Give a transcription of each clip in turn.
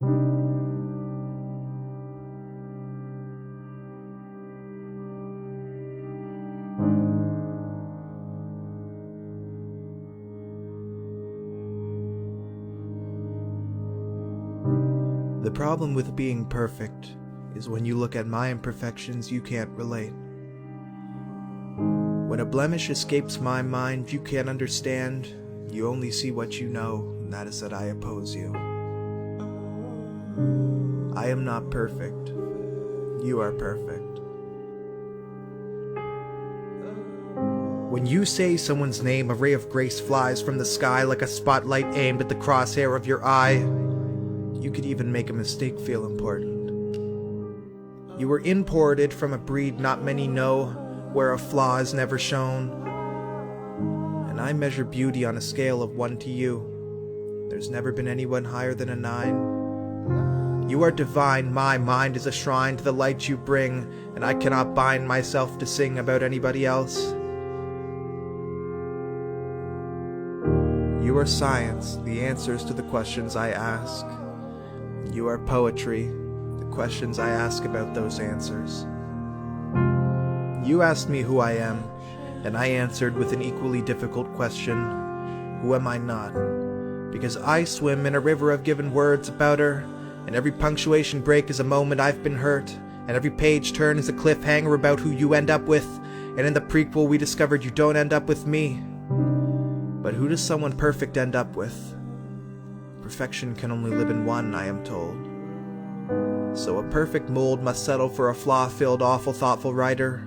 The problem with being perfect is when you look at my imperfections, you can't relate. When a blemish escapes my mind, you can't understand. You only see what you know, and that is that I oppose you. I am not perfect. You are perfect. When you say someone's name, a ray of grace flies from the sky like a spotlight aimed at the crosshair of your eye. You could even make a mistake feel important. You were imported from a breed not many know, where a flaw is never shown. And I measure beauty on a scale of 1 to you. There's never been anyone higher than a 9. You are divine, my mind is a shrine to the light you bring, and I cannot bind myself to sing about anybody else. You are science, the answers to the questions I ask. You are poetry, the questions I ask about those answers. You asked me who I am, and I answered with an equally difficult question. Who am I not? Because I swim in a river of given words about her, and every punctuation break is a moment I've been hurt, and every page turn is a cliffhanger about who you end up with, and in the prequel we discovered you don't end up with me. But who does someone perfect end up with? Perfection can only live in one, I am told. So a perfect mold must settle for a flaw-filled, awful, thoughtful writer,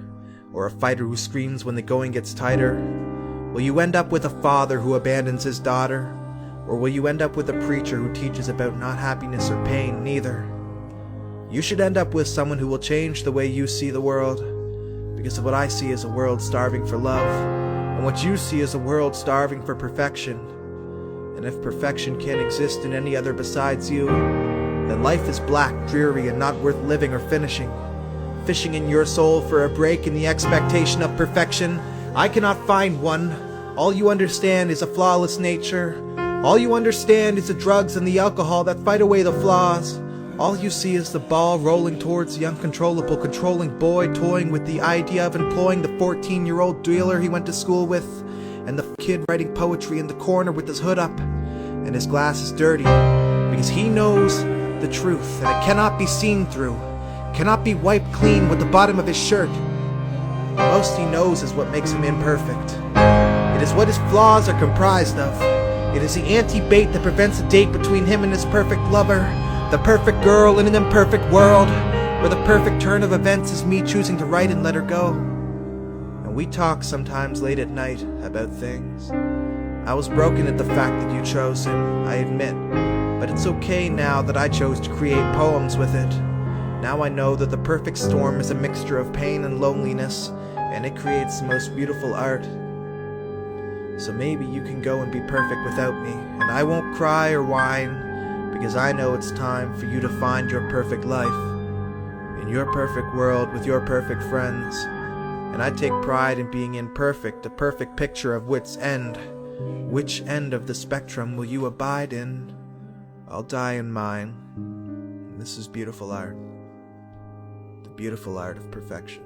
or a fighter who screams when the going gets tighter. Will you end up with a father who abandons his daughter? Or will you end up with a preacher who teaches about not happiness or pain? Neither. You should end up with someone who will change the way you see the world, because what I see is a world starving for love, and what you see is a world starving for perfection. And if perfection can't exist in any other besides you, then life is black, dreary, and not worth living or finishing. Fishing in your soul for a break in the expectation of perfection, I cannot find one. All you understand is a flawless nature. All you understand is the drugs and the alcohol that fight away the flaws. All you see is the ball rolling towards the uncontrollable, controlling boy toying with the idea of employing the 14-year-old dealer he went to school with, and the kid writing poetry in the corner with his hood up, and his glass is dirty, because he knows the truth, and it cannot be seen through, cannot be wiped clean with the bottom of his shirt. The most he knows is what makes him imperfect. It is what his flaws are comprised of. It is the anti-bait that prevents a date between him and his perfect lover, the perfect girl in an imperfect world, where the perfect turn of events is me choosing to write and let her go. And we talk sometimes late at night about things. I was broken at the fact that you chose him, I admit, but it's okay now that I chose to create poems with it. Now I know that the perfect storm is a mixture of pain and loneliness, and it creates the most beautiful art. So maybe you can go and be perfect without me, and I won't cry or whine, because I know it's time for you to find your perfect life, in your perfect world with your perfect friends. And I take pride in being imperfect, a perfect picture of wit's end. Which end of the spectrum will you abide in? I'll die in mine. This is beautiful art. The beautiful art of perfection.